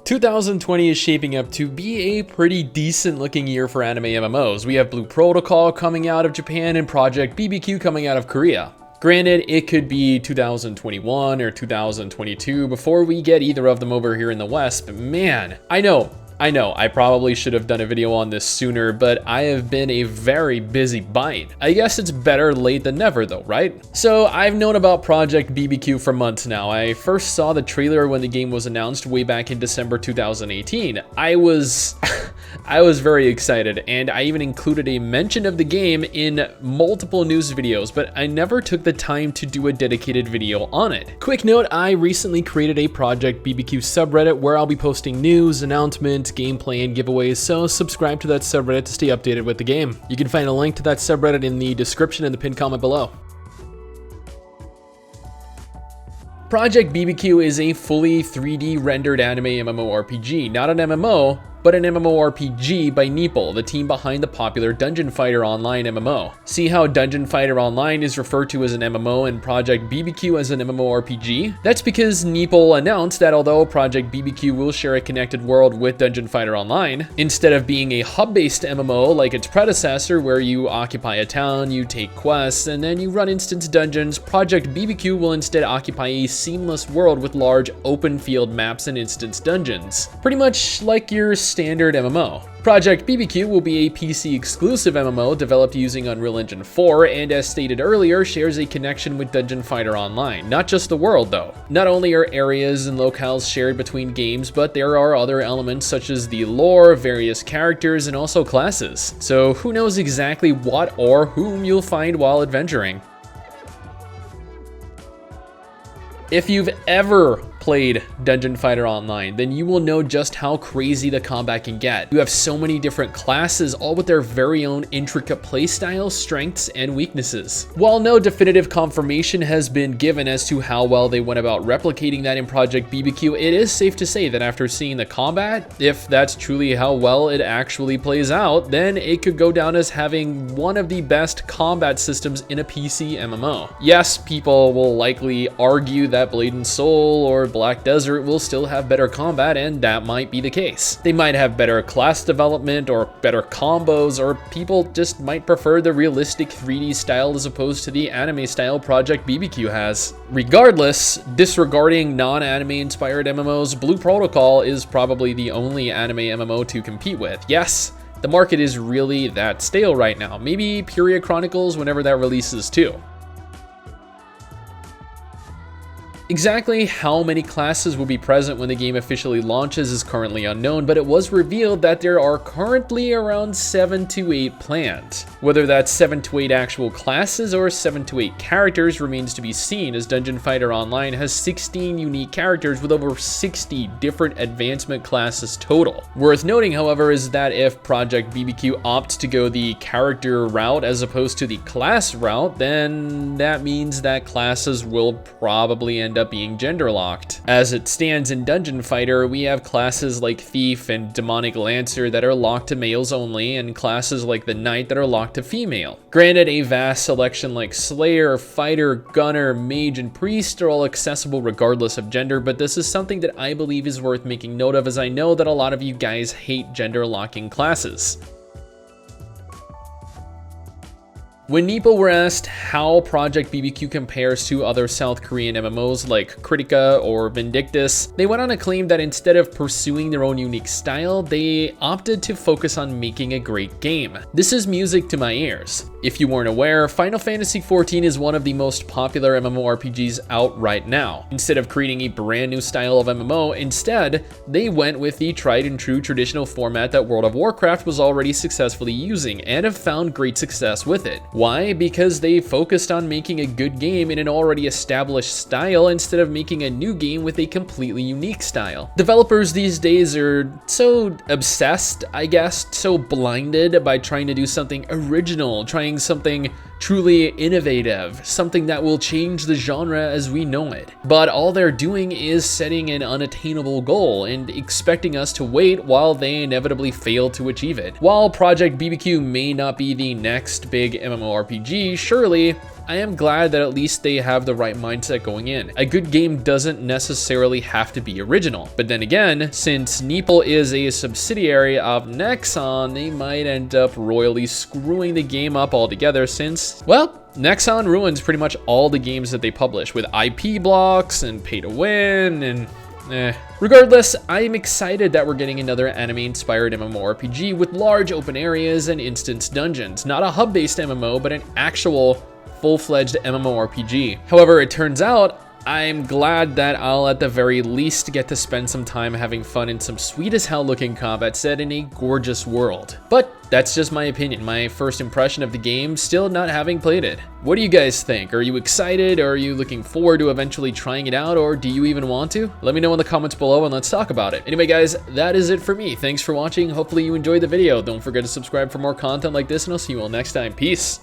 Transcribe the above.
2020 is shaping up to be a pretty decent looking year for anime MMOs. We have Blue Protocol coming out of Japan and Project BBQ coming out of Korea. Granted, it could be 2021 or 2022 before we get either of them over here in the West, but man, I know, I probably should have done a video on this sooner, but I have been a very busy Byte. I guess it's better late than never though, right? So I've known about Project BBQ for months now. I first saw the trailer when the game was announced way back in December 2018. I was very excited, and I even included a mention of the game in multiple news videos, but I never took the time to do a dedicated video on it. Quick note, I recently created a Project BBQ subreddit where I'll be posting news, announcements, gameplay, and giveaways, so subscribe to that subreddit to stay updated with the game. You can find a link to that subreddit in the description and the pinned comment below. Project BBQ is a fully 3D rendered anime MMORPG, not an MMO, but an MMORPG by Neeple, the team behind the popular Dungeon Fighter Online MMO. See how Dungeon Fighter Online is referred to as an MMO and Project BBQ as an MMORPG? That's because Neeple announced that although Project BBQ will share a connected world with Dungeon Fighter Online, instead of being a hub-based MMO like its predecessor where you occupy a town, you take quests, and then you run instance dungeons, Project BBQ will instead occupy a seamless world with large open field maps and instance dungeons. Pretty much like your standard MMO. Project BBQ will be a PC exclusive MMO developed using Unreal Engine 4 and, as stated earlier, shares a connection with Dungeon Fighter Online. Not just the world though. Not only are areas and locales shared between games, but there are other elements such as the lore, various characters, and also classes. So who knows exactly what or whom you'll find while adventuring. If you've ever played Dungeon Fighter Online, then you will know just how crazy the combat can get. You have so many different classes, all with their very own intricate playstyle, strengths, and weaknesses. While no definitive confirmation has been given as to how well they went about replicating that in Project BBQ, it is safe to say that after seeing the combat, if that's truly how well it actually plays out, then it could go down as having one of the best combat systems in a PC MMO. Yes, people will likely argue that Blade and Soul or Black Desert will still have better combat, and that might be the case. They might have better class development or better combos, or people just might prefer the realistic 3D style as opposed to the anime style Project BBQ has. Regardless, disregarding non-anime inspired MMOs, Blue Protocol is probably the only anime MMO to compete with. Yes, the market is really that stale right now. Maybe Period Chronicles whenever that releases too. Exactly how many classes will be present when the game officially launches is currently unknown, but it was revealed that there are currently around 7 to 8 planned. Whether that's 7 to 8 actual classes or 7 to 8 characters remains to be seen, as Dungeon Fighter Online has 16 unique characters with over 60 different advancement classes total. Worth noting, however, is that if Project BBQ opts to go the character route as opposed to the class route, then that means that classes will probably end up being gender locked. As it stands in Dungeon Fighter, we have classes like Thief and Demonic Lancer that are locked to males only, and classes like the Knight that are locked to female. Granted, a vast selection like Slayer, Fighter, Gunner, Mage, and Priest are all accessible regardless of gender, but this is something that I believe is worth making note of, as I know that a lot of you guys hate gender locking classes. When Neeple were asked how Project BBQ compares to other South Korean MMOs like Critica or Vindictus, they went on to claim that instead of pursuing their own unique style, they opted to focus on making a great game. This is music to my ears. If you weren't aware, Final Fantasy XIV is one of the most popular MMORPGs out right now. Instead of creating a brand new style of MMO, instead, they went with the tried and true traditional format that World of Warcraft was already successfully using and have found great success with it. Why? Because they focused on making a good game in an already established style instead of making a new game with a completely unique style. Developers these days are so obsessed, I guess, so blinded by trying to do something original, trying something truly innovative, something that will change the genre as we know it. But all they're doing is setting an unattainable goal and expecting us to wait while they inevitably fail to achieve it. While Project BBQ may not be the next big MMORPG, surely I am glad that at least they have the right mindset going in. A good game doesn't necessarily have to be original. But then again, since Neeple is a subsidiary of Nexon, they might end up royally screwing the game up altogether since, well, Nexon ruins pretty much all the games that they publish with IP blocks and pay to win and Regardless, I am excited that we're getting another anime-inspired MMORPG with large open areas and instance dungeons. Not a hub-based MMO, but an actual full-fledged MMORPG. However, it turns out I'm glad that I'll at the very least get to spend some time having fun in some sweet as hell looking combat set in a gorgeous world. But that's just my opinion, my first impression of the game, still not having played it. What do you guys think? Are you excited? Are you looking forward to eventually trying it out? Or do you even want to? Let me know in the comments below and let's talk about it. Anyway guys, that is it for me. Thanks for watching. Hopefully you enjoyed the video. Don't forget to subscribe for more content like this and I'll see you all next time. Peace.